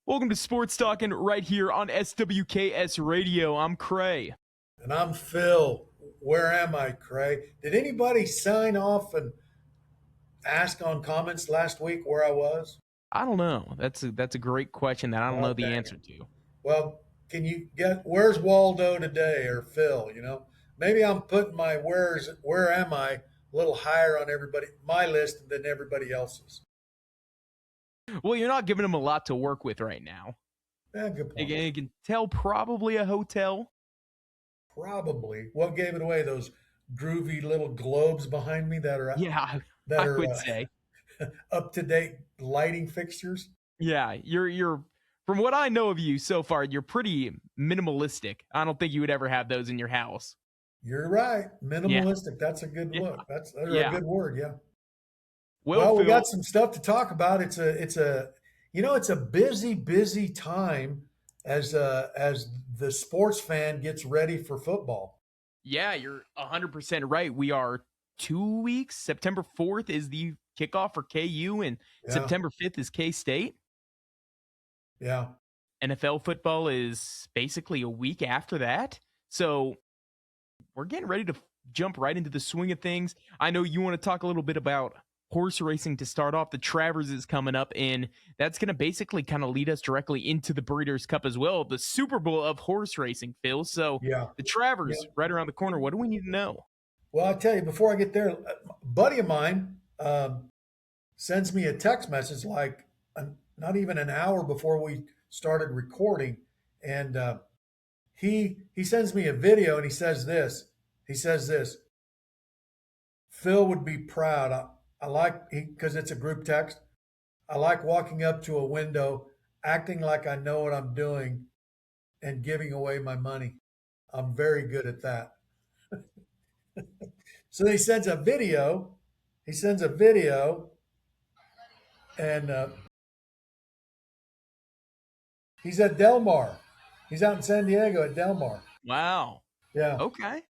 Welcome to Sports Talkin right here on SWKS Radio. I'm Cray. And I'm Phil. Where am I, Craig? Did anybody sign off and ask on comments last week where I was? I don't know. That's a great question that I don't know Oh, the dang answer it. to. Well, can you get where's Waldo today or Phil? Maybe I'm putting my where am I a little higher on my list than everybody else's. Well, you're not giving them a lot to work with right now. Yeah, good point. You can tell probably a hotel. Probably. What gave it away? Those groovy little globes behind me Yeah, that I are would say. up to date lighting fixtures. Yeah, you're from what I know of you so far, you're pretty minimalistic. I don't think you would ever have those in your house. You're right. Yeah, Minimalistic. That's a good yeah, look. That's a yeah. good word. Yeah. Well, Well, we Phil, got some stuff to talk about. It's a busy time as the sports fan gets ready for football. yeah, you're 100% right. We are 2 weeks. September 4th is the kickoff for KU, and Yeah. September 5th is K State. Yeah. NFL football is basically a week after that. So we're getting ready to jump right into the swing of things. I know you want to talk a little bit about horse racing to start off. The Travers is coming up, and that's going to basically kind of lead us directly into the Breeders' Cup as well, the Super Bowl of horse racing, Phil. So Yeah. the Yeah. Travers right around the corner. What do we need to know? Well, I tell you, before I get there, a buddy of mine sends me a text message like not even an hour before we started recording, and he sends me a video and he says this. He says this. Phil would be proud. I like because it's a group text. I like walking up to a window, acting like I know what I'm doing, and giving away my money. I'm very good at that. So he sends a video. He sends a video, and he's at Del Mar. He's out in San Diego at Del Mar. Wow. Yeah. Okay.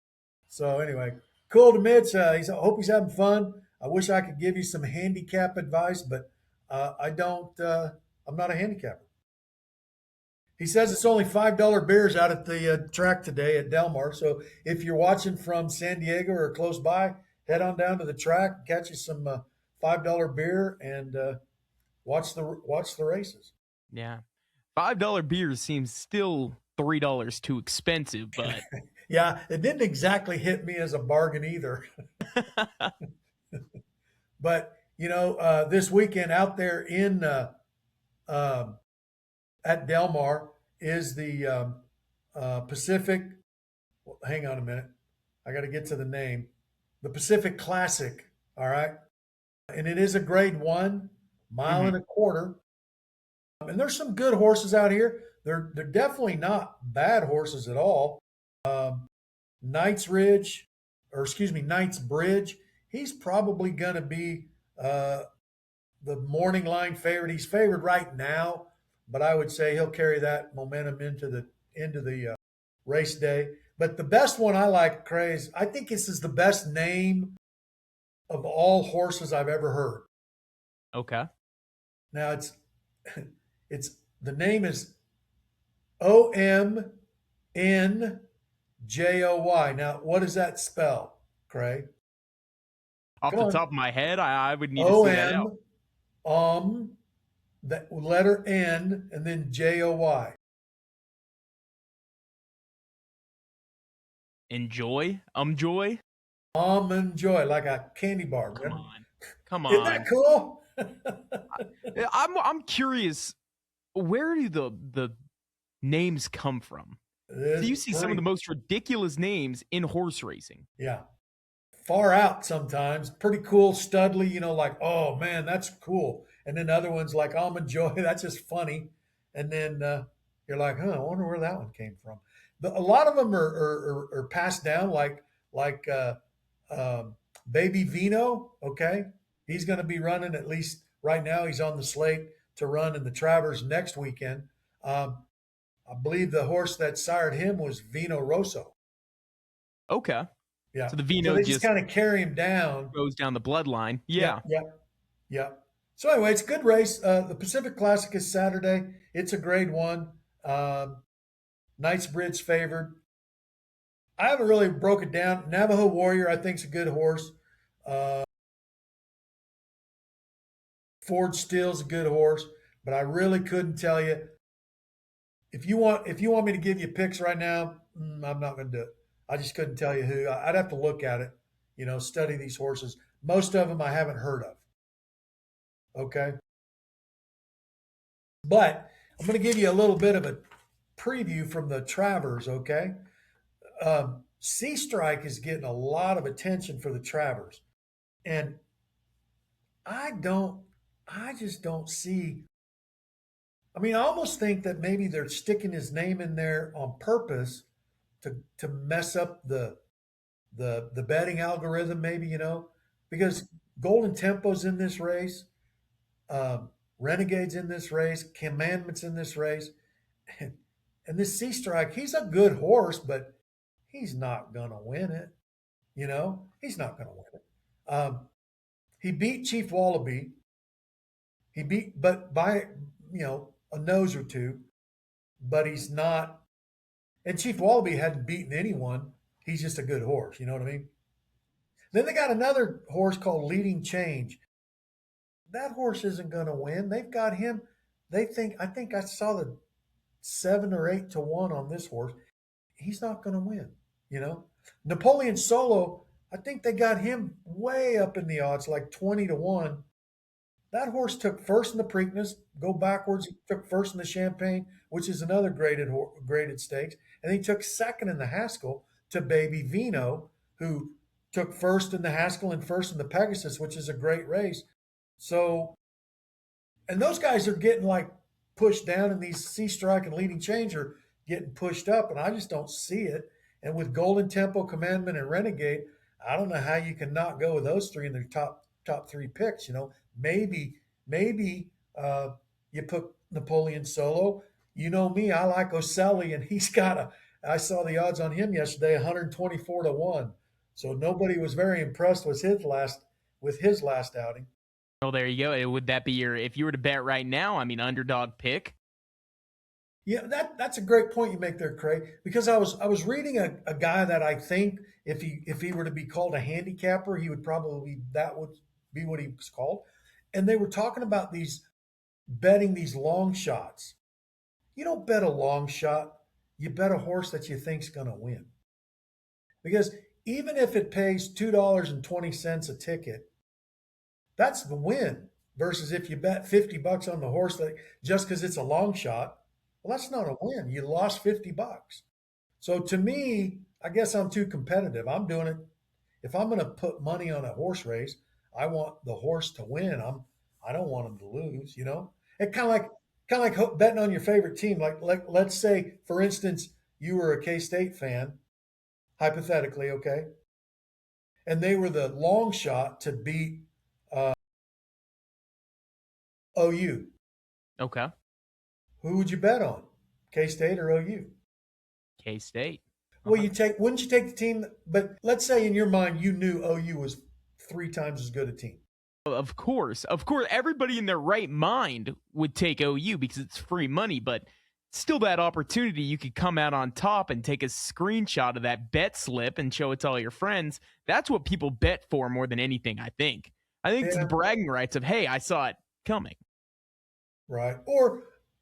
So anyway, cool to Mitch. I hope he's having fun. I wish I could give you some handicap advice, but I don't. I'm not a handicapper. He says it's only $5 beers out at the track today at Del Mar. So if you're watching from San Diego or close by, head on down to the track, catch you some $5 beer, and watch the races. Yeah. $5 beers seems still $3 too expensive, but Yeah, it didn't exactly hit me as a bargain either. But this weekend out there in um at Del Mar is the Pacific. Well, hang on a minute. I got to get to the name. The Pacific Classic. All right. And it is a grade one, mile mhm. and a quarter. And there's some good horses out here. They're definitely not bad horses at all. Um, Knight's Ridge, or excuse me, Knight's Bridge. He's probably going to be uh, the morning line favorite. He's favored right now, but I would say he'll carry that momentum into the race day. But the best one I like, Craze, I think this is the best name of all horses I've ever heard. Okay. Now it's the name is OMNJOY. Now, what does that spell, Craig? Off Come the on. top of my head, I would need to O see that out. M that letter N and then JOY. Enjoy? Joy? Almond Joy, like a candy bar. Come on. Come Isn't that on. cool? I'm curious, where do the names come from? It So is you see some of pretty, the most ridiculous names in horse racing. yeah, far out sometimes. Pretty cool, Studley, like, oh man, that's cool. And then other ones like Almond Joy, that's just funny. And then you're like, huh, I wonder where that one came from. A lot of them are passed down, like um, Baby Vino. Okay, he's going to be running at least right now. He's on the slate to run in the Travers next weekend. Um, I believe the horse that sired him was Vino Rosso. Okay. Yeah. So the So Vino they just just kind of carry him down. goes down the bloodline. Yep, Yeah. yep, yep. So anyway, it's a good race. The Pacific Classic is Saturday. It's a grade one. Um, Knightsbridge favored. I haven't really broke it down. Navajo Warrior, I think, is a good horse. Uh, Ford Steele's a good horse, but I really couldn't tell you. If you want me to give you picks right now, I'm not going to do it. I just couldn't tell you who. I'd have to look at it, study these horses. Most of them I haven't heard of. Okay, but I'm going to give you a little bit of a preview from the Travers. Okay, Sea Strike is getting a lot of attention for the Travers, and I don't, I just don't see. I mean, I almost think that maybe they're sticking his name in there on purpose to mess up the betting algorithm, maybe because Golden Tempo's in this race, Renegade's in this race, Commandments in this race, and, and this Sea Strike, he's a good horse, but he's not gonna win it. He's not gonna win it. He beat Chief Wallaby. He beat, but by a nose or two. But he's not. And Chief Wallaby hadn't beaten anyone. He's just a good horse. You know what I mean? Then they got another horse called Leading Change. That horse isn't going to win. They've got him. I think I saw the 7 or 8 to 1 on this horse. He's not going to win. Napoleon Solo, I think they got him way up in the odds, like 20 to 1. That horse took first in the Preakness, go backwards, he took first in the Champagne, which is another graded stakes, and he took second in the Haskell to Baby Vino, who took first in the Haskell and first in the Pegasus, which is a great race. So, and those guys are getting like pushed down, and these Sea Strike and Leading Change are getting pushed up, and I just don't see it. And with Golden Tempo, Commandment, and Renegade, I don't know how you can not go with those three in their top three picks. Maybe you put Napoleon Solo. You know me, I like Oselli, and he's got a. I saw the odds on him yesterday, 124 to 1. So nobody was very impressed with his last outing. Oh, there you go. Would that be if you were to bet right now? I mean, underdog pick. Yeah, that's a great point you make there, Craig. Because I was reading a guy that I think if he were to be called a handicapper, he would probably that would be what he was called. And they were talking about these betting these long shots. You don't bet a long shot. You bet a horse that you think's going to win. Because even if it pays $2.20 a ticket, that's the win. Versus if you bet $50 on the horse that just because it's a long shot, well, that's not a win. You lost $50. So to me, I guess I'm too competitive. I'm doing it. If I'm going to put money on a horse race, I want the horse to win. I don't want him to lose. It kind of like betting on your favorite team. Like let's say, for instance, you were a K State fan, hypothetically, okay, and they were the long shot to beat uh, OU. Okay. Who would you bet on, K State or OU? K State. Well, wouldn't you take the team? But let's say in your mind you knew OU was 3 times as good a team. Of course. Of course. Everybody in their right mind would take OU because it's free money, but still that opportunity you could come out on top and take a screenshot of that bet slip and show it to all your friends. That's what people bet for more than anything, I think. I think it's the Yeah, bragging rights of, hey, I saw it coming. right.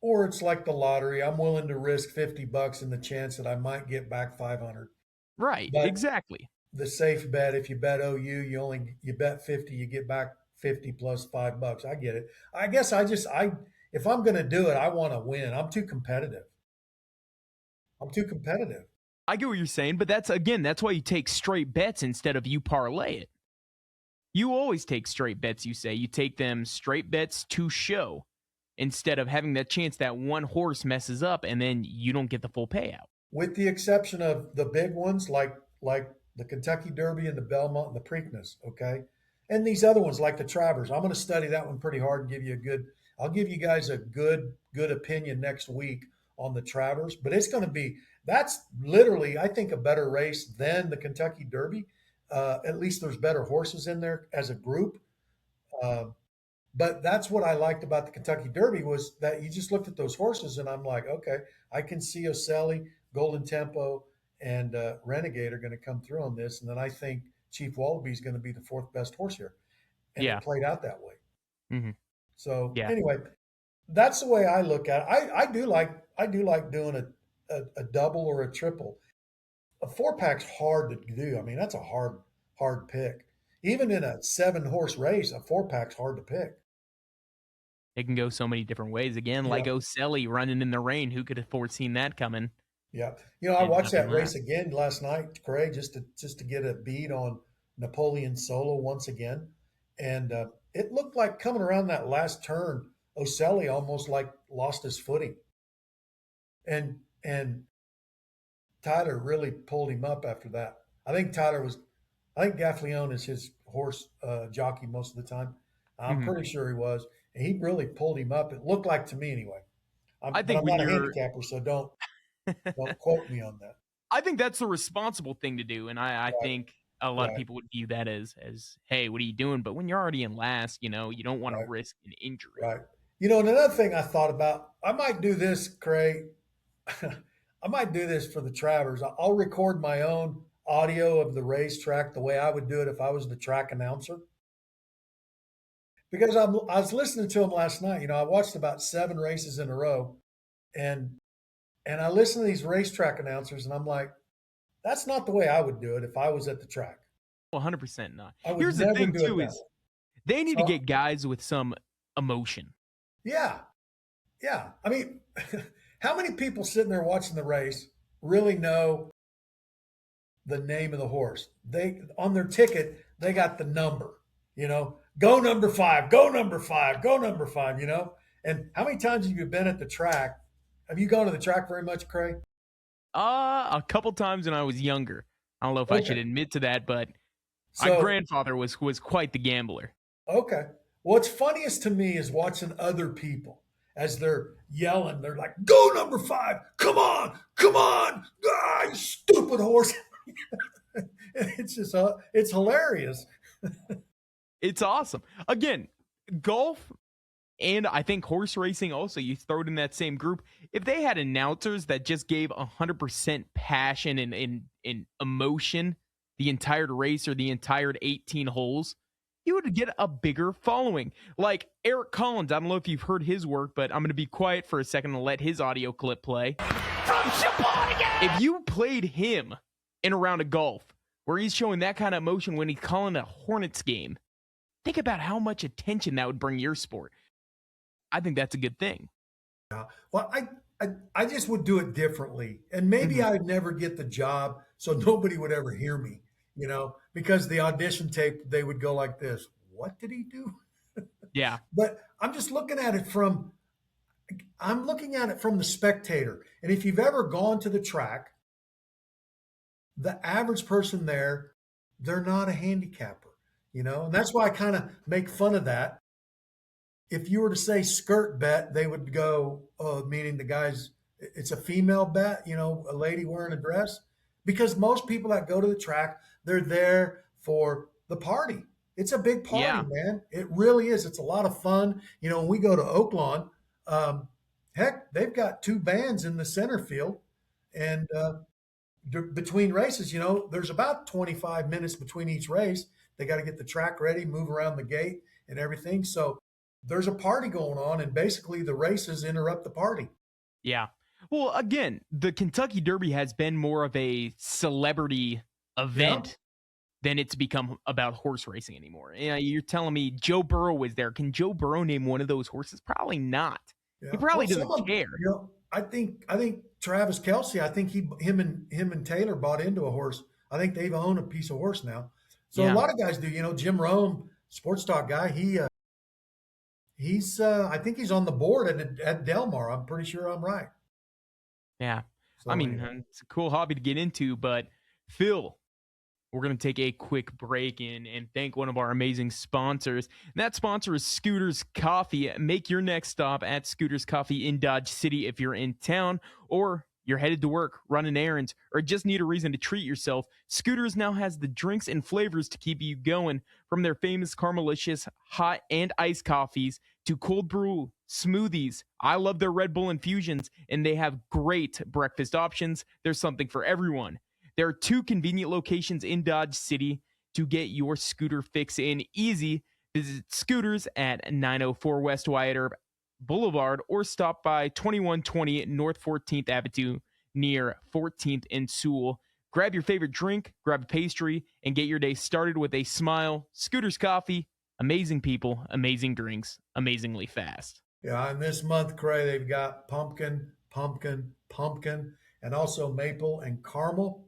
Or it's like the lottery. I'm willing to risk $50 in the chance that I might get back 500. Right. But Exactly. the safe bet, if you bet OU, you bet 50, you get back 50 plus $5. I get it. I guess I if I'm going to do it, I want to win. I'm too competitive. I'm too competitive. I get what you're saying, but that's why you take straight bets instead of you parlay it. You always take straight bets, you say. You take them straight bets to show instead of having that chance that one horse messes up and then you don't get the full payout. With the exception of the big ones like the Kentucky Derby and the Belmont and the Preakness, okay? And these other ones like the Travers. I'm going to study that one pretty hard and I'll give you guys a good opinion next week on the Travers, but that's literally I think a better race than the Kentucky Derby. At least there's better horses in there as a group. Uh, But that's what I liked about the Kentucky Derby was that you just looked at those horses and I'm like, okay, I can see Oselli, Golden Tempo, and Renegade are going to come through on this, and then I think Chief Wallaby is going to be the fourth best horse here, and it Yeah. played out that way. Hmm. So Yeah. anyway, that's the way I look at it. I do like doing a double or a triple. A four pack's hard to do. I mean, that's a hard pick. Even in a 7 horse race, a four pack's hard to pick. It can go so many different ways. Again, like Yeah, Oselli running in the rain. Who could have foreseen that coming? yeah. I Ended watched up in that race last. again last night, Craig, just to get a beat on Napoleon Solo once again, and it looked like coming around that last turn, Oselli almost like lost his footing, and Tyler really pulled him up after that. I think Gaffleone is his horse jockey most of the time. I'm Hmm. pretty sure he was, and he really pulled him up. It looked like to me anyway. I But think I'm when not a you're handicapper, so don't quote me on that. I think that's the responsible thing to do, and I Right, think a lot of right, people would view that as hey, what are you doing? But when you're already in last, you don't want to right, risk an injury. right. And another thing I thought about, I might do this, Craig. I might do this for the Travers. I'll record my own audio of the racetrack the way I would do it if I was the track announcer. Because I was listening to him last night. I watched about 7 races in a row, and I listen to these racetrack announcers, and I'm like, that's not the way I would do it if I was at the track. 100% not. I would Here's the never thing do it too that is way. they need to So get guys with some emotion. yeah, yeah. I mean, how many people sitting there watching the race really know the name of the horse? They on their ticket they got the number. Go number 5, go number 5, go number 5. And how many times have you been at the track? Have you gone to the track very much, Craig? A couple times when I was younger. I don't know if I should Okay, admit to that, but my so grandfather was quite the gambler. okay. What's funniest to me is watching other people as they're yelling. They're like, "Go number 5! Come on! Ah, you stupid horse!" It's hilarious. It's awesome. Again, golf and I think horse racing also, you throw it in that same group. If they had announcers that just gave 100% passion and emotion the entire race or the entire 18 holes, you would get a bigger following. Like Eric Collins, I don't know if you've heard his work, but I'm going to be quiet for a second and let his audio clip play. From Sheboygan! If you played him in a round of golf where he's showing that kind of emotion when he's calling a Hornets game, think about how much attention that would bring your sport. I think that's a good thing. Well, I just would do it differently, and maybe Mhm. I'd never get the job, so nobody would ever hear me. Because the audition tape they would go like this: "What did he do?" Yeah. But I'm looking at it from the spectator. And if you've ever gone to the track, the average person there, they're not a handicapper. And that's why I kind of make fun of that. If you were to say skirt bet, they would go, oh, meaning the guy's, it's a female bet, a lady wearing a dress. Because most people that go to the track, they're there for the party. It's a big party, Yeah. man. It really is. It's a lot of fun. When we go to Oaklawn, heck, they've got 2 bands in the center field. And between races, there's about 25 minutes between each race. They got to get the track ready, move around the gate and everything. So there's a party going on, and basically the races interrupt the party. Yeah. Well, again, the Kentucky Derby has been more of a celebrity Yeah. event than it's become about horse racing anymore. Yeah, you're telling me Joe Burrow was there. Can Joe Burrow name one of those horses? Probably not. He Yeah. Well, probably some doesn't of them, care. I think Travis Kelsey, I think him and Taylor bought into a horse. I think they've owned a piece of horse now. So a Yeah. lot of guys do. Jim Rome, sports talk guy, I think he's on the board at Delmar. I'm pretty sure I'm right. Yeah. I So mean, anyway. it's a cool hobby to get into, but Phil, we're going to take a quick break and thank one of our amazing sponsors. And that sponsor is Scooters Coffee. Make your next stop at Scooters Coffee in Dodge City if you're in town, or you're headed to work, running errands, or just need a reason to treat yourself, Scooters now has the drinks and flavors to keep you going. From their famous Caramelicious hot and iced coffees to cold brew smoothies. I love their Red Bull infusions, and they have great breakfast options. There's something for everyone. There are two convenient locations in Dodge City to get your scooter fix in easy. Visit Scooters at 904 West Wyatt Earp Boulevard or stop by 2120 North 14th Avenue near 14th and Sewell. Grab your favorite drink, grab a pastry, and get your day started with a smile. Scooters Coffee, amazing people, amazing drinks, amazingly fast. Yeah, and this month, Cray, they've got pumpkin, and also maple and caramel.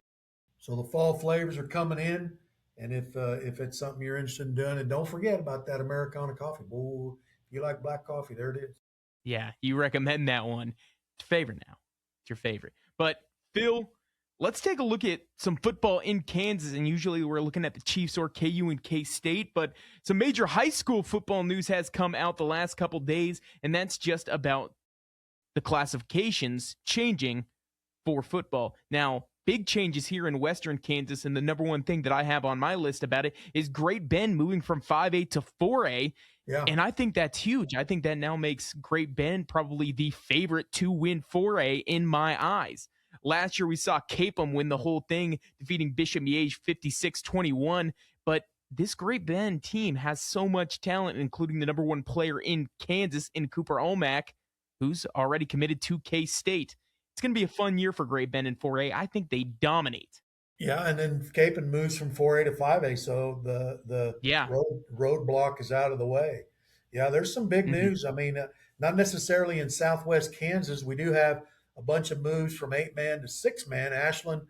So the fall flavors are coming in, and if it's something you're interested in doing, and don't forget about that Americana coffee. Boy, if you like black coffee, there it is. Yeah, you recommend that one. It's your favorite now. It's your favorite. But Phil, let's take a look at some football in Kansas. And usually we're looking at the Chiefs or KU and K State, but some major high school football news has come out the last couple days, and that's just about the classifications changing for football. Now, big changes here in Western Kansas, and the number one thing that I have on my list about it is Great Bend moving from 5A to 4A. Yeah, And I think that's huge. I think that now makes Great Bend probably the favorite to win 4A in my eyes. Last year, we saw Capeham win the whole thing, defeating Bishop Miege 56-21. But this Great Bend team has so much talent, including the number one player in Kansas in Cooper Olmack, who's already committed to K State. It's going to be a fun year for Great Bend in 4A. I think they dominate. yeah, and then Capon moves from 4A to 5A, so the Yeah. roadblock is out of the way. Yeah, there's some big Hmm. news. I mean, not necessarily in Southwest Kansas. We do have a bunch of moves from 8 man to 6 man. Ashland,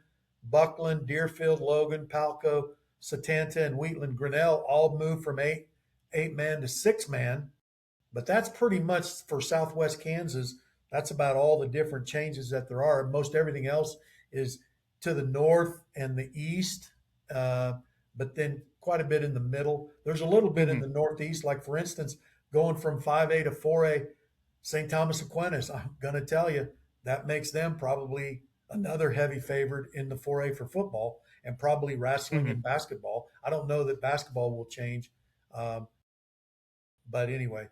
Buckland, Deerfield, Logan, Palco, Satanta, and Wheatland Grinnell all moved from eight man to 6 man. But that's pretty much for Southwest Kansas. That's about all the different changes that there are. Most everything else is to the north and the east, uh, but then quite a bit in the middle. There's a little bit in Hmm. the northeast, like for instance, going from 5A to 4A, St. Thomas Aquinas. I'm going to tell you that makes them probably another heavy favorite in the 4A for football, and probably wrestling Hmm. and basketball. I don't know that basketball will change, um, but anyway.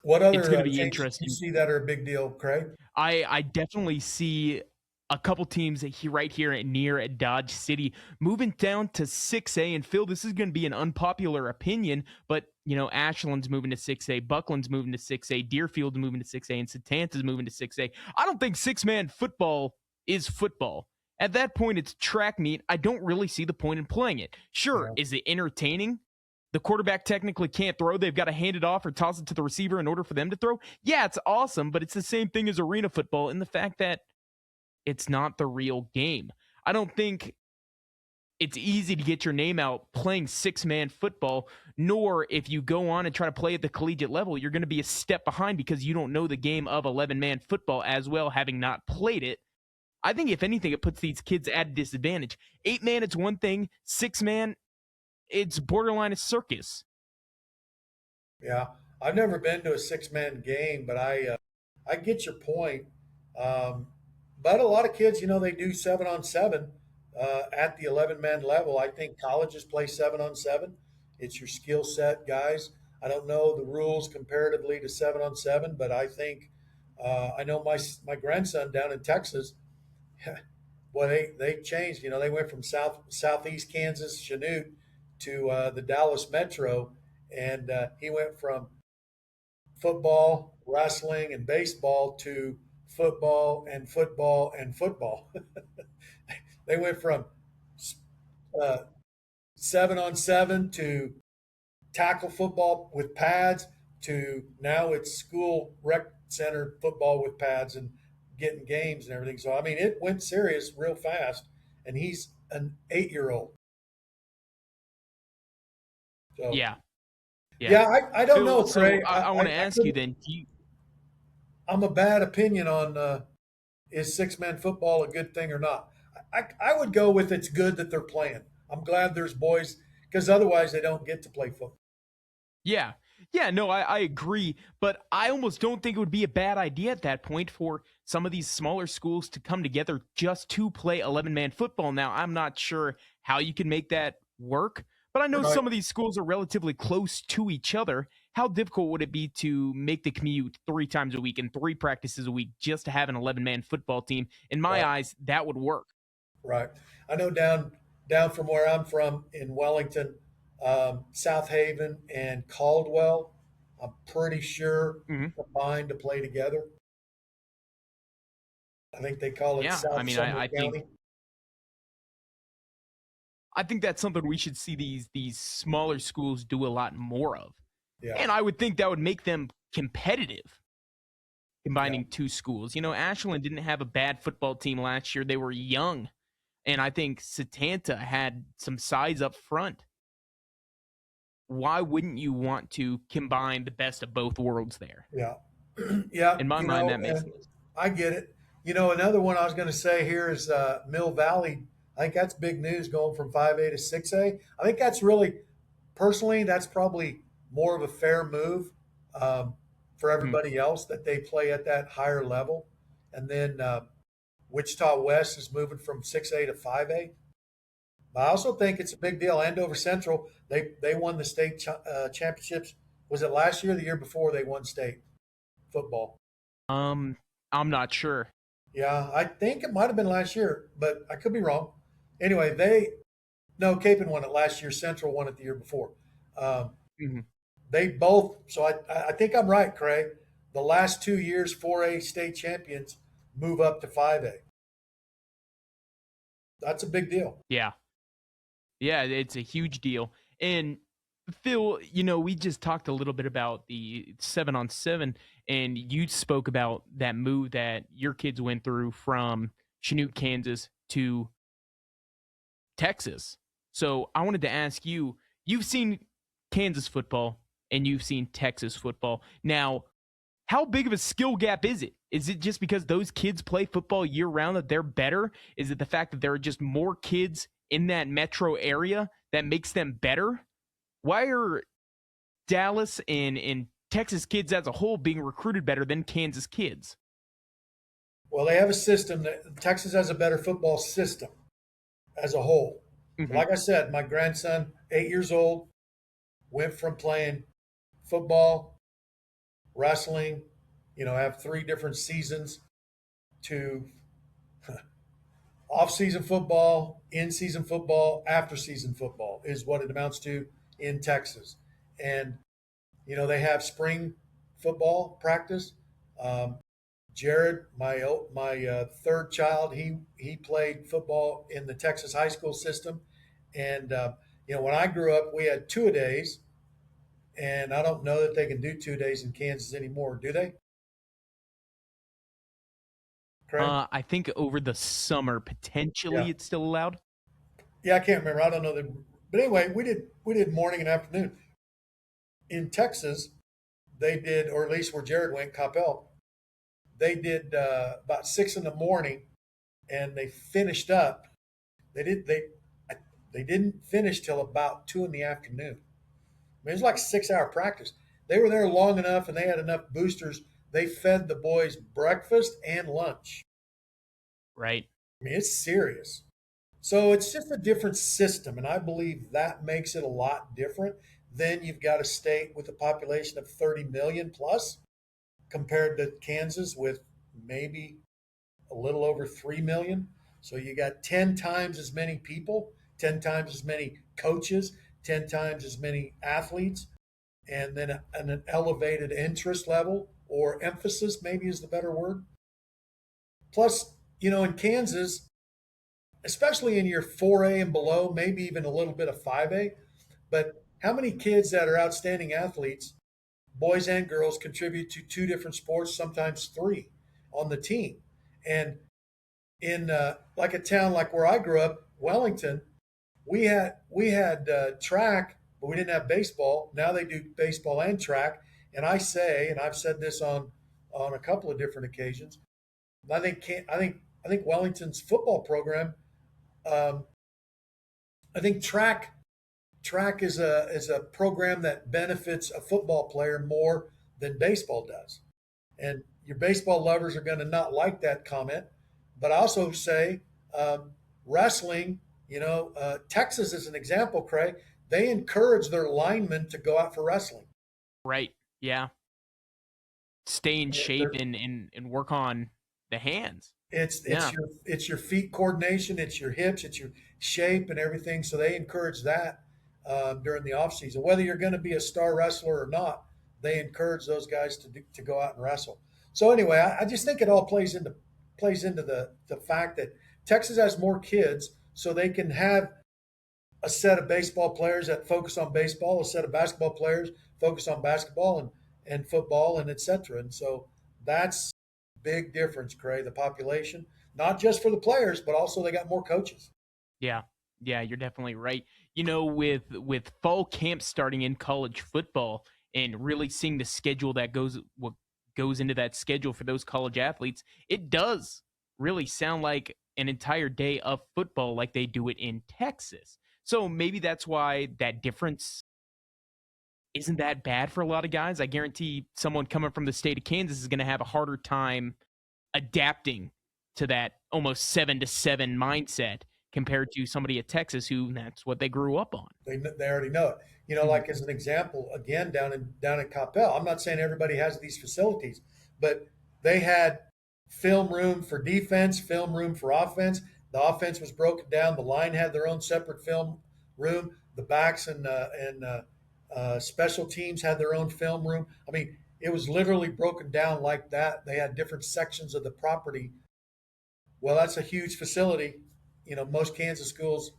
What It's other going to be changes do you interesting. see that are a big deal, Craig? I definitely see a couple teams right here near at Dodge City moving down to 6A. And Phil, this is going to be an unpopular opinion, but Ashland's moving to 6A, Buckland's moving to 6A, Deerfield's moving to 6A, and Satanta's moving to 6A. I don't think 6 man football is football. At that point, it's track meet. I don't really see the point in playing it. Sure, Yeah. is it entertaining? The quarterback technically can't throw. They've got to hand it off or toss it to the receiver in order for them to throw. Yeah, it's awesome, but it's the same thing as arena football in the fact that it's not the real game. I don't think it's easy to get your name out playing 6 man football, nor if you go on and try to play at the collegiate level, you're going to be a step behind because you don't know the game of 11-man football as well, having not played it. I think, if anything, it puts these kids at a disadvantage. 8 man, it's one thing. 6 man, it's borderline a circus. Yeah, I've never been to a 6 man game, but I get your point. Um, but a lot of kids, they do 7-on-7 at the 11 man level. I think colleges play 7-on-7. It's your skill set, guys. I don't know the rules comparatively to 7-on-7, but I think I know my grandson down in Texas. Well, they changed. They went from southeast Kansas, Chanute, to the Dallas Metro, and he went from football, wrestling, and baseball to football and football and football. They went from uh, 7-on-7 to tackle football with pads to now it's school rec center football with pads and getting games and everything. So I mean, it went serious real fast, and he's an 8-year-old. So Yeah, yeah. yeah, I don't know, Phil, so Craig. I want to I ask you couldn't. then, I'm a bad opinion on is 6 man football a good thing or not. I would go with it's good that they're playing. I'm glad there's boys because otherwise they don't get to play football. yeah. Yeah, no, I agree, but I almost don't think it would be a bad idea at that point for some of these smaller schools to come together just to play 11-man football. Now, I'm not sure how you can make that work, but I know Right. some of these schools are relatively close to each other. How difficult would it be to make the commute 3 times a week and 3 practices a week just to have an 11-man football team? In my Right. eyes, that would work. Right. I know down from where I'm from in Wellington, South Haven and Caldwell, I'm pretty sure Mhm. combined to play together. I think they call it Yeah, I South mean, Sumner County. I think that's something we should see these smaller schools do a lot more of. Yeah. And I would think that would make them competitive, Yeah. combining two schools. Ashland didn't have a bad football team last year. They were young. And I think Satanta had some size up front. Why wouldn't you want to combine the best of both worlds there? Yeah. Yeah. In my mind, that makes And sense. I get it. Another one I was going to say here is Mill Valley. I think that's big news going from 5A to 6A. I think that's really, personally, that's probably more of a fair move um, for Mhm. everybody else that they play at that higher level. And then Wichita West is moving from 6A to 5A. But I also think it's a big deal. Andover Central, they won the state championships. Was it last year or the year before they won state football? Um, I'm not sure. Yeah, I think it might have been last year, but I could be wrong. Anyway, no, Capon won it last year. Central won it the year before. Um, Mhm. they both. So I think I'm right, Craig. The last 2 years, 4A state champions move up to 5A. That's a big deal. Yeah. Yeah, it's a huge deal. And Phil, we just talked a little bit about the 7-on-7, and you spoke about that move that your kids went through from Chanute, Kansas to Texas. So I wanted to ask you, you've seen Kansas football and you've seen Texas football. Now, how big of a skill gap is it? Is it just because those kids play football year round that they're better? Is it the fact that there are just more kids in that metro area that makes them better? Why are Dallas and Texas kids as a whole being recruited better than Kansas kids? Well, they have a system that Texas has a better football system as a whole. Hmm. Like I said, my grandson, 8 years old, went from playing football, wrestling, have 3 different seasons to off-season football, in-season football, after-season football is what it amounts to in Texas. And they have spring football practice. Um, Jared, my third child, he played football in the Texas high school system, and when I grew up, we had 2-a-days, and I don't know that they can do 2 days in Kansas anymore, do they? Craig? I think over the summer, Yeah, potentially it's still allowed. yeah, I can't remember. I don't know that, but anyway, we did morning and afternoon in Texas. They did, or at least where Jared went, Coppell. They did about 6 in the morning, and they finished up. They did they didn't finish till about 2 in the afternoon. I mean, it was like 6 hour practice. They were there long enough, and they had enough boosters. They fed the boys breakfast and lunch. Right. I mean, it's serious. So it's just a different system, and I believe that makes it a lot different. Then you've got a state with a population of 30 million plus compared to Kansas with maybe a little over 3 million. So you got 10 times as many people, 10 times as many coaches, 10 times as many athletes, and then an elevated interest level or emphasis, maybe is the better word. Plus, in Kansas, especially in your 4A and below, maybe even a little bit of 5A, but how many kids that are outstanding athletes, boys and girls, contribute to 2 different sports, sometimes 3 on the team? And in like a town like where I grew up, Wellington, we had track, but we didn't have baseball. Now they do baseball and track. And I say, and I've said this on a couple of different occasions, I think Wellington's football program, um, I think track track is a program that benefits a football player more than baseball does. And your baseball lovers are going to not like that comment. But I also say wrestling, Texas is an example, Craig. They encourage their linemen to go out for wrestling. Right. Yeah. Stay in shape They're, and work on the hands. it's Yeah. it's your feet coordination, it's your hips, it's your shape and everything. So they encourage that during the off season. Whether you're going to be a star wrestler or not, they encourage those guys to go out and wrestle. So anyway, I just think it all plays into the fact that Texas has more kids, so they can have a set of baseball players that focus on baseball, a set of basketball players focus on basketball and football and etc. And so that's big difference, Cray, the population, not just for the players, but also they got more coaches. Yeah. Yeah, you're definitely right. With fall camp starting in college football and really seeing the schedule that goes into that schedule for those college athletes, it does really sound like an entire day of football like they do it in Texas. So maybe that's why that difference isn't that bad for a lot of guys. I guarantee someone coming from the state of Kansas is going to have a harder time adapting to that almost 7-7 mindset compared to somebody at Texas who that's what they grew up on. They already know it. Mhm. Like as an example, again down in Coppell. I'm not saying everybody has these facilities, but they had film room for defense, film room for offense. The offense was broken down. The line had their own separate film room. The backs and special teams had their own film room. I mean, it was literally broken down like that. They had different sections of the property. Well, that's a huge facility. Most Kansas schools,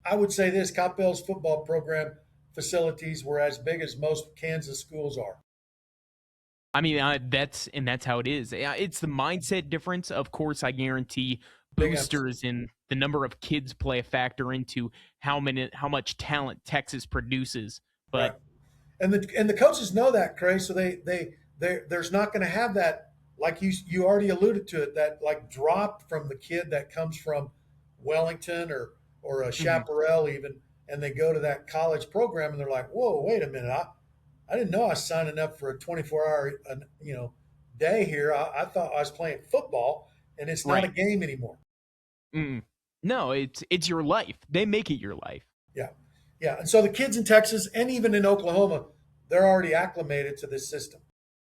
I would say this: Coppell's football program facilities were as big as most Kansas schools are. I mean, that's how it is. It's the mindset difference. Of course, I guarantee Big emphasis. boosters and the number of kids play a factor into how much talent Texas produces. Right. But And the coaches know that, Cray. So there's not going to have that, like you already alluded to it, that like drop from the kid that comes from Wellington or a mhm, Chaparral even, and they go to that college program and they're like, whoa, wait a minute, I didn't know I was signing up for a 24-hour day here. I thought I was playing football, and it's not a right. game anymore. Mm. No, it's your life. They make it your life. Yeah, yeah. And so the kids in Texas and even in Oklahoma, they're already acclimated to this system.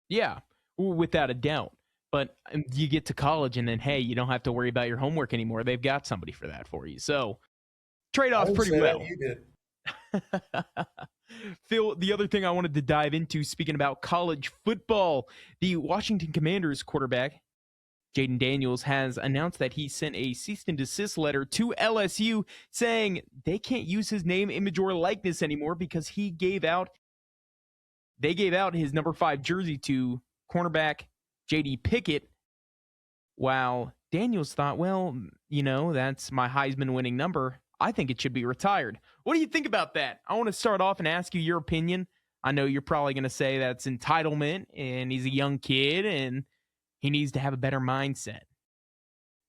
Yeah, without a doubt. But you get to college and then hey, you don't have to worry about your homework anymore. They've got somebody for that for you. So trade I offs didn't pretty say that, well. you did. Phil, the other thing I wanted to dive into, speaking about college football, the Washington Commanders quarterback, Jaden Daniels, has announced that he sent a cease and desist letter to LSU saying they can't use his name, image, or likeness anymore because they gave out his number 5 jersey to cornerback JD Pickett, while Daniels thought, well, that's my Heisman winning number. I think it should be retired. What do you think about that? I want to start off and ask you your opinion. I know you're probably going to say that's entitlement and he's a young kid and he needs to have a better mindset.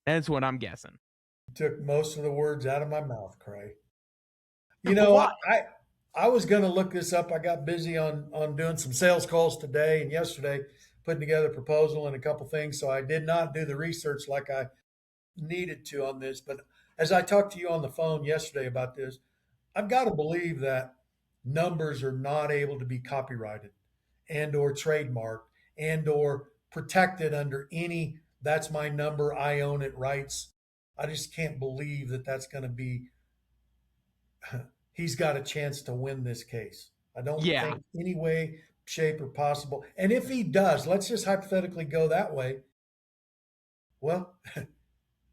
That's what I'm guessing. You took most of the words out of my mouth, Cray. You But know, why? I was going to look this up. I got busy on doing some sales calls today and yesterday, putting together a proposal and a couple things. So I did not do the research like I needed to on this. But as I talked to you on the phone yesterday about this, I've got to believe that numbers are not able to be copyrighted and or trademarked and or protected under any "that's my number, I own it" rights. I just can't believe that that's going to be he's got a chance to win this case. I don't Yeah. think any way, shape, or possible. And if he does, let's just hypothetically go that way. Well,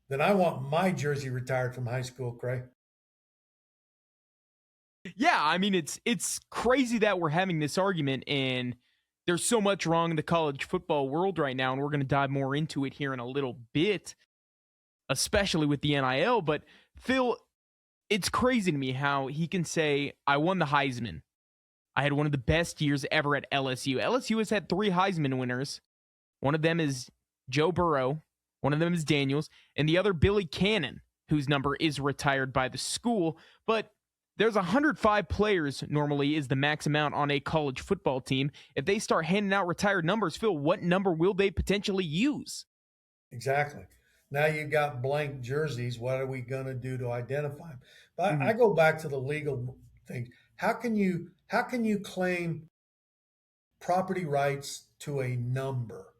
then I want my jersey retired from high school, Cray. Yeah, I mean it's crazy that we're having this argument and there's so much wrong in the college football world right now and we're going to dive more into it here in a little bit, especially with the NIL, but Phil, it's crazy to me how he can say I won the Heisman. I had one of the best years ever at LSU. LSU has had 3 Heisman winners. One of them is Joe Burrow, one of them is Daniels, and the other Billy Cannon, whose number is retired by the school, but There's 105 players normally is the max amount on a college football team. If they start handing out retired numbers, Phil, what number will they potentially use? Exactly. Now you got blank jerseys. What are we going to do to identify them? But Hmm. I go back to the legal thing. How can you claim property rights to a number?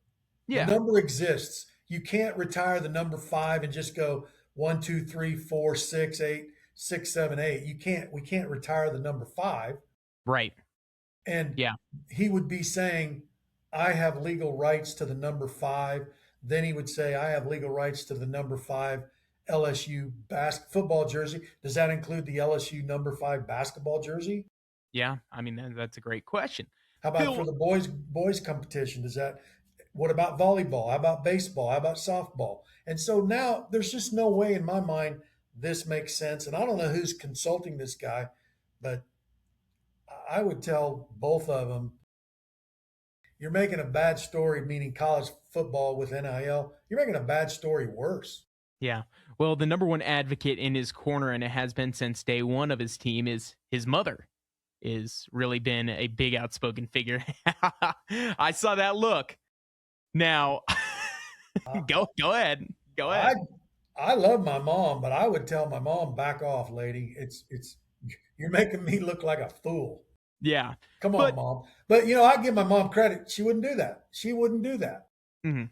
The Yeah, number exists. You can't retire the number five and just go 1, 2, 3, 4, 6, 8, 6, 7, 8. You can't. We can't retire the number five. right. And Yeah, he would be saying, I have legal rights to the number five. Then he would say, I have legal rights to the number five LSU football jersey. Does that include the LSU number five basketball jersey? yeah. I mean, that's a great question. How about for Phil, the boys competition? Does that what about volleyball? How about baseball? How about softball? And so now there's just no way in my mind this makes sense. And I don't know who's consulting this guy, but I would tell both of them, you're making a bad story, meaning college football with NIL. You're making a bad story worse. yeah. Well, the number one advocate in his corner, and it has been since day one of his team, is his mother. Is really been a big outspoken figure. I saw that look. Now, I, go ahead. Go I ahead. I love my mom, but I would tell my mom, back off, lady. It's you're making me look like a fool. Yeah. Come on, But mom. But I give my mom credit. She wouldn't do that. She wouldn't do that. mhm.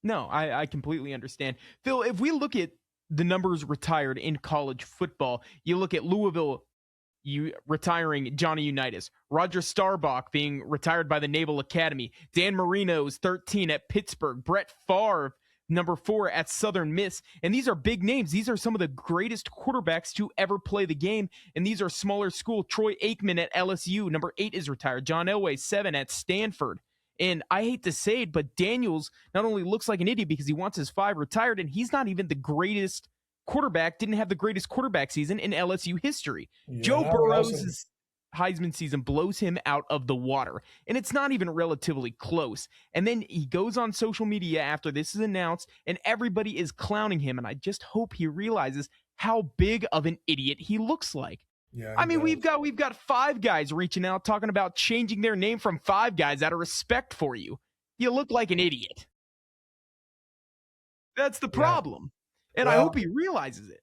No, I completely understand. Phil, if we look at the numbers retired in college football, you look at Louisville you retiring Johnny Unitas, Roger Staubach being retired by the Naval Academy, Dan Marino's 13 at Pittsburgh, Brett Favre number 4 at Southern Miss. And these are big names. These are some of the greatest quarterbacks to ever play the game. And these are smaller school. Troy Aikman at LSU, number 8 is retired. John Elway, 7 at Stanford. And I hate to say it, but Daniels not only looks like an idiot because he wants his 5 retired, and he's not even the greatest quarterback, didn't have the greatest quarterback season in LSU history. Yeah, and Joe I would also Burrow's Heisman season blows him out of the water, and it's not even relatively close. And then he goes on social media after this is announced, and everybody is clowning him. And I just hope he realizes how big of an idiot he looks like. yeah, I he mean, we've does. got we've got Five Guys reaching out talking about changing their name from Five Guys out of respect for you. You look like an idiot. That's the Yeah. problem. And I hope Well, he realizes it.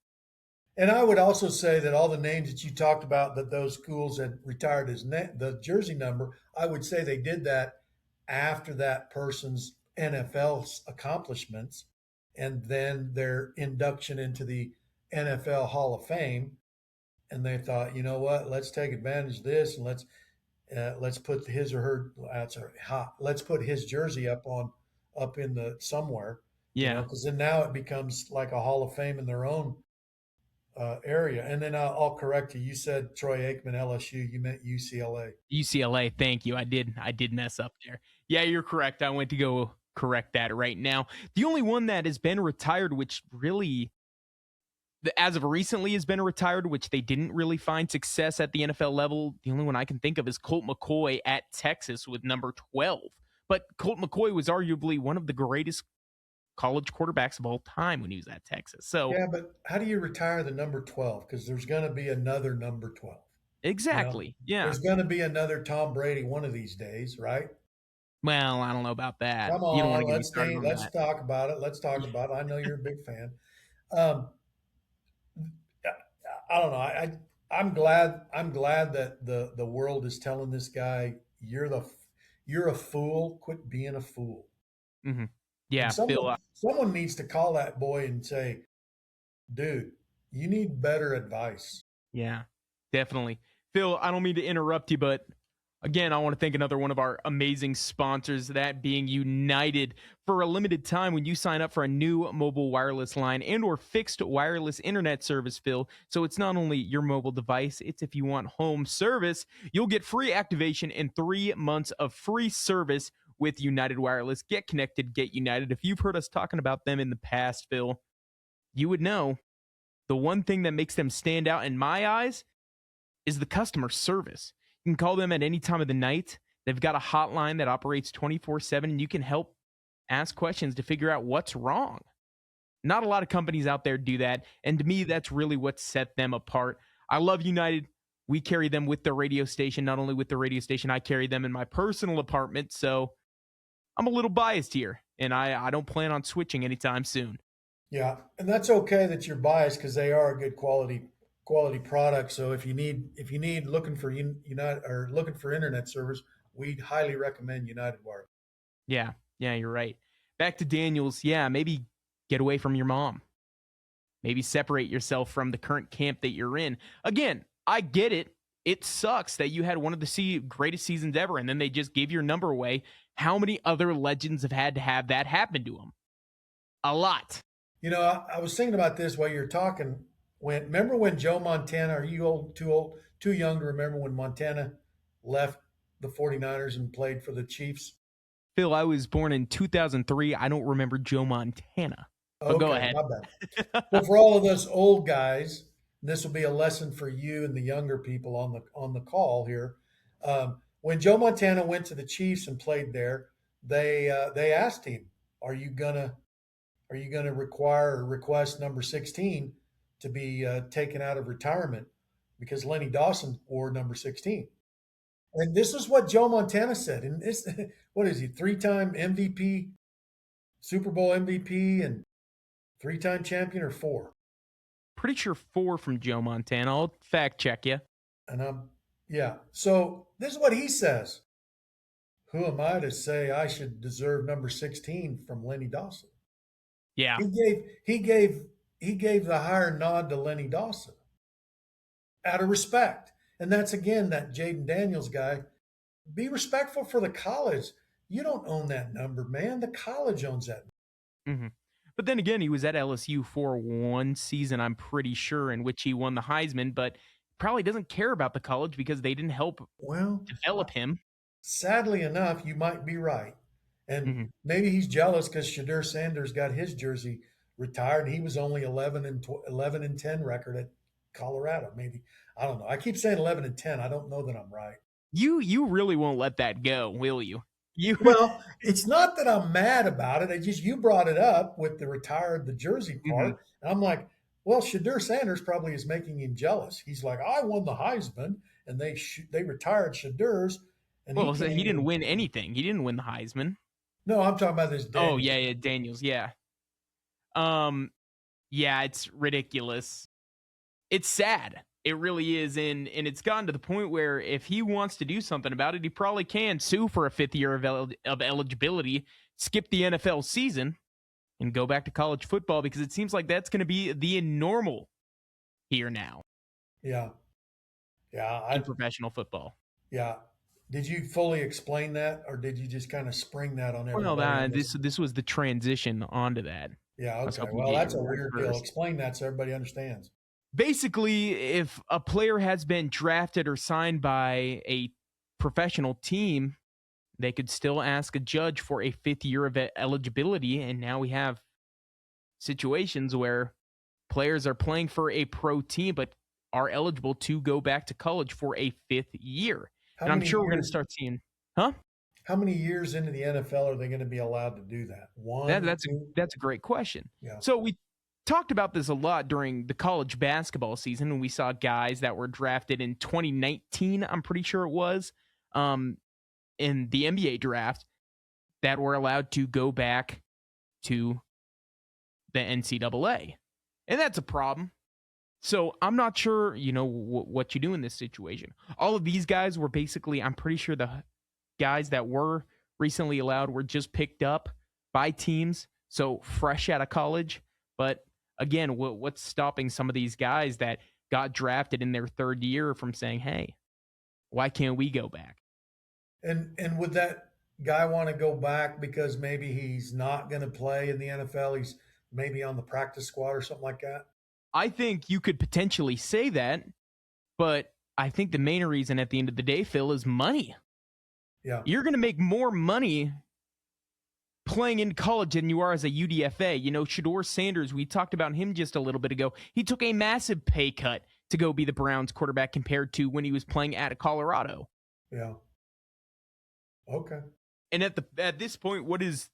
and I would also say that all the names that you talked about that those schools had retired the jersey number, I would say they did that after that person's NFL accomplishments and then their induction into the NFL Hall of Fame. And they thought, you know what, let's take advantage of this and let's put his or her let's put his jersey up in the somewhere, Yeah. because then now it becomes like a Hall of Fame in their own area. And then I'll correct you. You said Troy Aikman, LSU. You meant UCLA. UCLA, thank you. I did mess up there. Yeah, you're correct. I went to go correct that right now. The only one that has been retired, which really as of recently has been retired, which they didn't really find success at the NFL level. The only one I can think of is Colt McCoy at Texas with number 12. But Colt McCoy was arguably one of the greatest college quarterbacks of all time when he was at Texas. So Yeah, but how do you retire the number 12? Because there's going to be another number 12. You know, exactly. Yeah. there's going to be another Tom Brady one of these days, right? Well, I don't know about that. Come You don't want on, to get me started on let's that. talk about it. Let's talk about it. I know you're a big fan. Um, I don't know. I'm glad that the world is telling this guy you're a fool. Quit being a fool. Hmm. And Yeah, Phil. someone needs to call that boy and say, dude, you need better advice. Yeah, definitely. Phil, I don't mean to interrupt you, but again, I want to thank another one of our amazing sponsors, that being United. For a limited time, when you sign up for a new mobile wireless line and or fixed wireless internet service, Phil, so it's not only your mobile device, it's if you want home service, you'll get free activation and 3 months of free service with United Wireless. Get connected, get United. If you've heard us talking about them in the past, Phil, you would know the one thing that makes them stand out in my eyes is the customer service. You can call them at any time of the night. They've got a hotline that operates 24/7, and you can help ask questions to figure out what's wrong. Not a lot of companies out there do that. And to me, that's really what set them apart. I love United. We carry them with the radio station. Not only with the radio station, I carry them in my personal apartment. So I'm a little biased here, and I don't plan on switching anytime soon. Yeah, and that's okay that you're biased because they are a good quality product. So if you need looking for United or looking for internet service, we'd highly recommend United Wireless. Yeah, yeah, you're right. Back to Daniels. Yeah, maybe get away from your mom. Maybe separate yourself from the current camp that you're in. Again, I get it. It sucks that you had one of the greatest seasons ever, and then they just gave your number away. How many other legends have had to have that happen to them? A lot. You know, I was thinking about this while you're talking. Remember when Joe Montana? Are you old, too young to remember when Montana left the 49ers and played for the Chiefs? Phil, I was born in 2003. I don't remember Joe Montana. But go Okay, ahead. my bad. Well, for all of us old guys, this will be a lesson for you and the younger people on the call here. When Joe Montana went to the Chiefs and played there, they asked him, are you gonna require or request number 16 to be taken out of retirement because Lenny Dawson wore number 16?" And this is what Joe Montana said. And this, what is he? 3-time MVP, Super Bowl MVP, and 3-time champion, or four? Pretty sure 4 from Joe Montana. I'll fact check you. And yeah. So this is what he says. Who am I to say I should deserve number 16 from Lenny Dawson? Yeah. He gave the higher nod to Lenny Dawson out of respect. And that's again that Jaden Daniels guy. Be respectful for the college. You don't own that number, man. The college owns that. hmm But then again, he was at LSU for one season, I'm pretty sure, in which he won the Heisman, but probably doesn't care about the college because they didn't help Well, develop him. sadly enough, you might be right. And hmm maybe he's jealous because Shadur Sanders got his jersey retired. He was only 11-10 record at Colorado. Maybe, I don't know. I keep saying 11-10. I don't know that I'm right. You really won't let that go, will you? You Well, it's not that I'm mad about it. I just you brought it up with the jersey Mhm. part, and I'm like, well, Shadur Sanders probably is making him jealous. He's like, I won the Heisman, and they retired Shadur's, and he Well, so can't he didn't even. win anything. He didn't win the Heisman. No, I'm talking about this Oh, Daniels. yeah, yeah, Daniels, yeah. Um, yeah, it's ridiculous. It's sad. It really is, and it's gotten to the point where if he wants to do something about it, he probably can sue for a 5th year of eligibility, skip the NFL season, and go back to college football because it seems like that's going to be the normal here now Yeah, yeah, in professional football. yeah. Did you fully explain that, or did you just kind of spring that on Well, everybody on this? this was the transition onto that. Yeah, I was okay. hoping to Well, get that's your a word weird deal. first. Explain that so everybody understands. Basically, if a player has been drafted or signed by a professional team, they could still ask a judge for a 5th year of eligibility. And now we have situations where players are playing for a pro team, but are eligible to go back to college for a 5th year. How And I'm many sure we're going to years? start seeing, huh? How many years into the NFL are they going to be allowed to do that? One, two? That's a great question. Yeah. So we talked about this a lot during the college basketball season, and we saw guys that were drafted in 2019. I'm pretty sure it was in the NBA draft that were allowed to go back to the NCAA, and that's a problem. So I'm not sure, what you do in this situation. All of these guys were basically, I'm pretty sure the guys that were recently allowed were just picked up by teams, so fresh out of college. But again, what's stopping some of these guys that got drafted in their 3rd year from saying, "Hey, why can't we go back?" And would that guy want to go back because maybe he's not going to play in the NFL? He's maybe on the practice squad or something like that. I think you could potentially say that, but I think the main reason at the end of the day, Phil, is money. Yeah. You're going to make more money playing in college than you are as a UDFA. Shador Sanders, we talked about him just a little bit ago. He took a massive pay cut to go be the Browns quarterback compared to when he was playing at Colorado. Yeah. Okay. And at this point, what is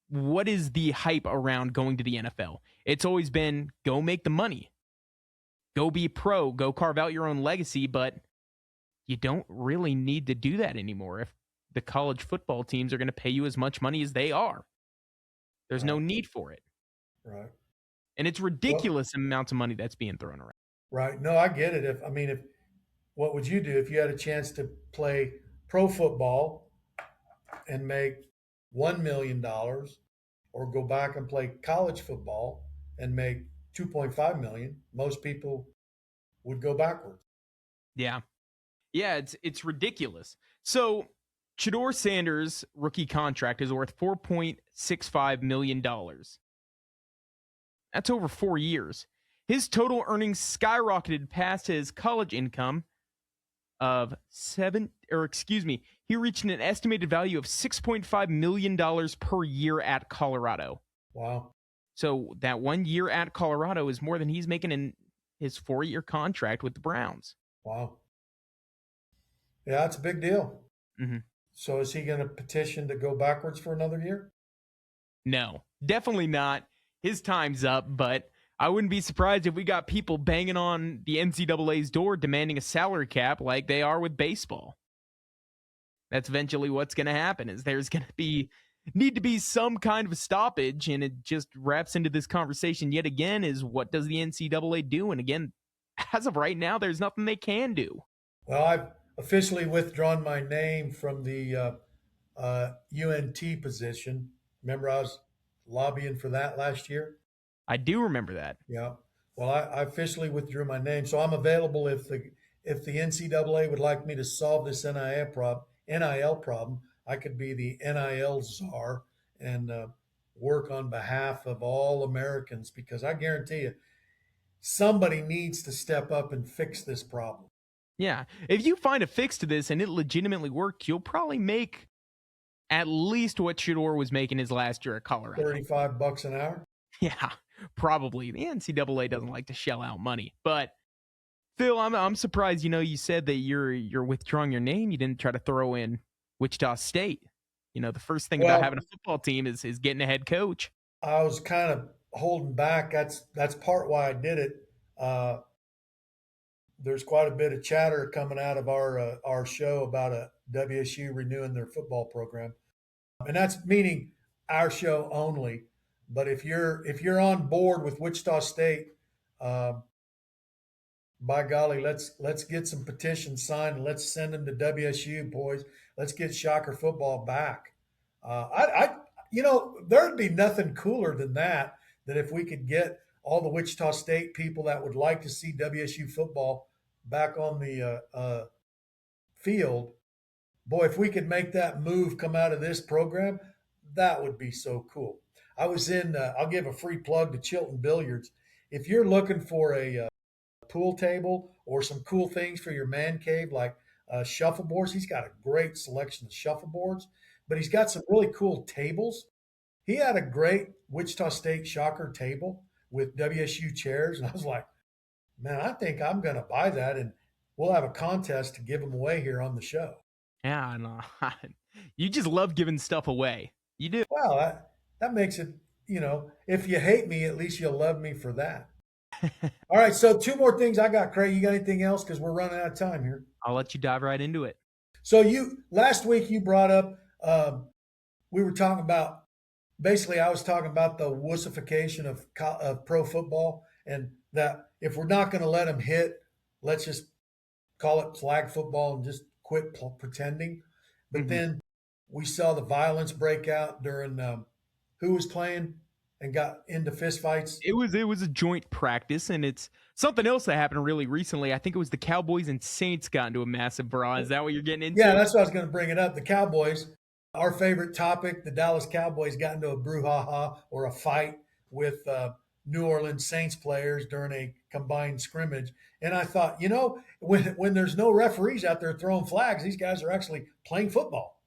the hype around going to the NFL? It's always been go make the money. go be pro, go carve out your own legacy, but you don't really need to do that anymore if the college football teams are going to pay you as much money as they are. There's no Right. need for it. Right. And it's Well, ridiculous amounts of money that's being thrown around. right. No, I get it. If what would you do if you had a chance to play pro football and make $1 million, or go back and play college football and make 2.5 million? Most people would go backwards. Yeah. Yeah, it's ridiculous. So Shador Sanders' rookie contract is worth $4.65 million. That's over 4 years. His total earnings skyrocketed past his college income of he reached an estimated value of $6.5 million per year at Colorado. Wow. So that 1 year at Colorado is more than he's making in his 4-year contract with the Browns. Wow. Yeah, it's a big deal. Mm-hmm. So is he going to petition to go backwards for another year? No, definitely not. His time's up, but I wouldn't be surprised if we got people banging on the NCAA's door demanding a salary cap like they are with baseball. That's eventually what's going to happen, is there's going to need to be some kind of a stoppage, and it just wraps into this conversation yet again, is what does the NCAA do? And again, as of right now, there's nothing they can do. Well, I've officially withdrawn my name from the UNT position. Remember, I was lobbying for that last year. I do remember that. Yeah. Well, I officially withdrew my name, so I'm available if the NCAA would like me to solve this NIL problem. I could be the NIL czar and work on behalf of all Americans, because I guarantee you, somebody needs to step up and fix this problem. Yeah. If you find a fix to this and it legitimately works, you'll probably make at least what Shador was making his last year at Colorado. $35 an hour. Yeah, probably. The NCAA doesn't like to shell out money, but Phil, I'm surprised. You said that you're withdrawing your name. You didn't try to throw in Wichita State. The first thing about having a Well, football team is getting a head coach. I was kind of holding back. That's part why I did it. Uh, there's quite a bit of chatter coming out of our show about a WSU renewing their football program, and that's meaning our show only. But if you're on board with Wichita State, um, by golly, let's get some petitions signed and let's send them to WSU, boys. Let's get Shocker football back. There'd be nothing cooler than that. That if we could get all the Wichita State people that would like to see WSU football back on the field, boy, if we could make that move come out of this program, that would be so cool. I was in. I'll give a free plug to Chilton Billiards. If you're looking for a pool table or some cool things for your man cave, like shuffleboards. He's got a great selection of shuffleboards, but he's got some really cool tables. He had a great Wichita State Shocker table with WSU chairs, and I was like, man, I think I'm going to buy that, and we'll have a contest to give them away here on the show. Yeah, no, you just love giving stuff away. You do. Well, that makes it, if you hate me, at least you'll love me for that. All right, so two more things I got, Craig. You got anything else? Because we're running out of time here. I'll let you dive right into it. So last week you brought up, we were talking about, basically I was talking about the wussification of pro football, and that if we're not going to let them hit, let's just call it flag football and just quit pretending. But Mhm. then we saw the violence break out during who was playing and got into fistfights. It was a joint practice, and it's something else that happened really recently. I think it was the Cowboys and Saints got into a massive brawl. Is that what you're getting Yeah, into? that's what I was going to bring it up. The Cowboys, our favorite topic, the Dallas Cowboys got into a brouhaha or a fight with New Orleans Saints players during a combined scrimmage. And I thought, when there's no referees out there throwing flags, these guys are actually playing football.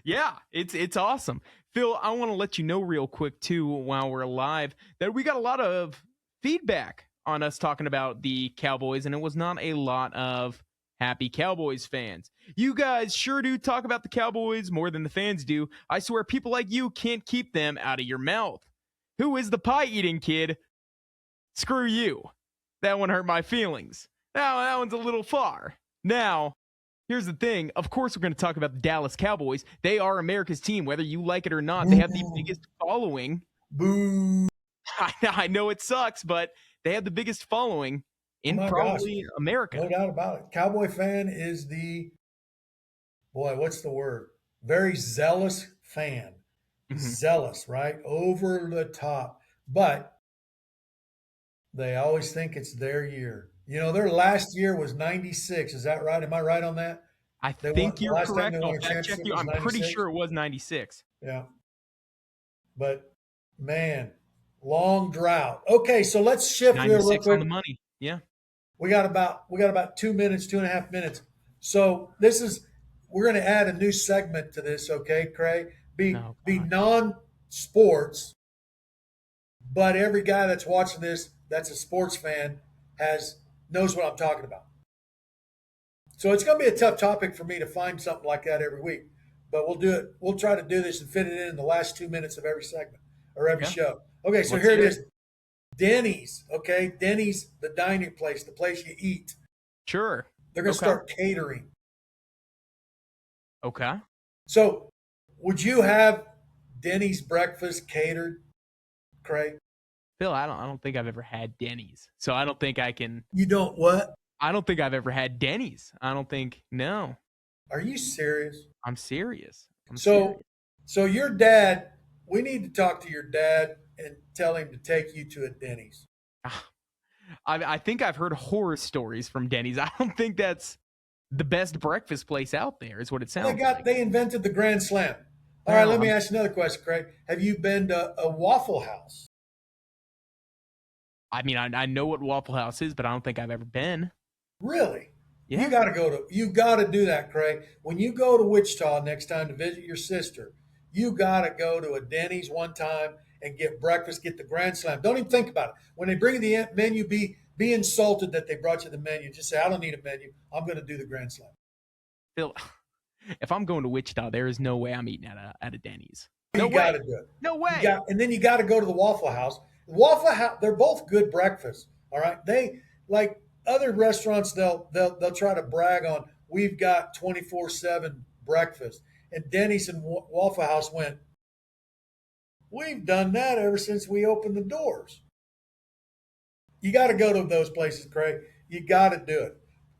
Yeah, it's awesome. Phil, I want to let you know real quick too, while we're live, that we got a lot of feedback on us talking about the Cowboys, and it was not a lot of happy Cowboys fans. You guys sure do talk about the Cowboys more than the fans do. I swear people like you can't keep them out of your mouth. Who is the pie eating kid? Screw you. That one hurt my feelings. Now, that one's a little far. Now, here's the thing. Of course, we're going to talk about the Dallas Cowboys. They are America's team, whether you like it or not. They have the Boo. biggest following. Boo. I know it sucks, but they have the biggest following Oh in my gosh. probably America. No doubt about it. Cowboy fan is the, boy, what's the word? Very zealous fan. Mhm. Zealous, right? Over the top. But they always think it's their year. You know, their last year was 96. Is that right? Am I right on that? I They won think the you're last time correct. they I'll won a fact check championship you. was I'm pretty 96. sure it was 96. Yeah. But man, long drought. Okay, so let's shift here real 96 on quick. the money. Yeah. We got about 2 minutes, 2.5 minutes. So this is we're going to add a new segment to this. Okay, Craig, be Oh, be God. non-sports, but every guy that's watching this that's a sports fan has knows what I'm talking about. So it's going to be a tough topic for me to find something like that every week, but we'll do it. We'll try to do this and fit it in the last 2 minutes of every segment or every Yeah. show. Okay, so Let's here it hear is. it. Denny's, okay? Denny's, the dining place, the place you eat. Sure. They're going to Okay. start catering. Okay. So, would you have Denny's breakfast catered, Craig? Phil, I don't think I've ever had Denny's. So I don't think I can. You don't what? I don't think I've ever had Denny's. I don't think. No. Are you serious? I'm serious. I'm So, serious. so your dad, we need to talk to your dad and tell him to take you to a Denny's. I think I've heard horror stories from Denny's. I don't think that's the best breakfast place out there, is what it Well, sounds like. they invented the Grand Slam. All right, Well, let me ask you another question, Craig. Have you been to a Waffle House? I mean, I know what Waffle House is, but I don't think I've ever been. Really? Yeah. You got to do that, Craig. When you go to Wichita next time to visit your sister, you got to go to a Denny's one time and get breakfast, get the Grand Slam. Don't even think about it. When they bring you the menu, be insulted that they brought you the menu. Just say, I don't need a menu. I'm going to do the Grand Slam. Phil, if I'm going to Wichita, there is no way I'm eating at a Denny's. You No got way. to do it. No way. And then you got to go to the Waffle House. Waffle House, they're both good breakfasts. All right, they like other restaurants. They'll try to brag on we've got 24/7 breakfast. And Denny's and Waffle House went. We've done that ever since we opened the doors. You got to go to those places, Craig. You got to do it.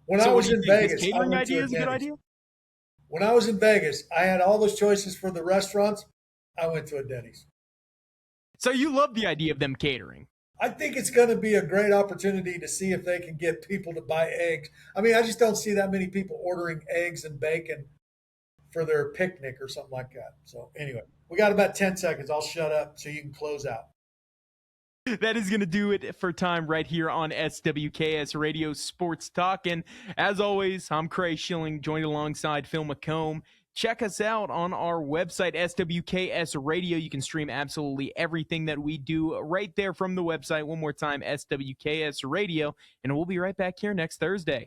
When So I what was do you in think? This Vegas, I catering went to idea a is a good Denny's. idea? When I was in Vegas, I had all those choices for the restaurants. I went to a Denny's. So you love the idea of them catering. I think it's going to be a great opportunity to see if they can get people to buy eggs. I mean, I just don't see that many people ordering eggs and bacon for their picnic or something like that. So, anyway, we got about 10 seconds. I'll shut up so you can close out. That is going to do it for time right here on SWKS Radio Sports Talkin. As always, I'm Cray Schilling, joined alongside Phil McComb. Check us out on our website, SWKS Radio. You can stream absolutely everything that we do right there from the website. One more time, SWKS Radio. And we'll be right back here next Thursday.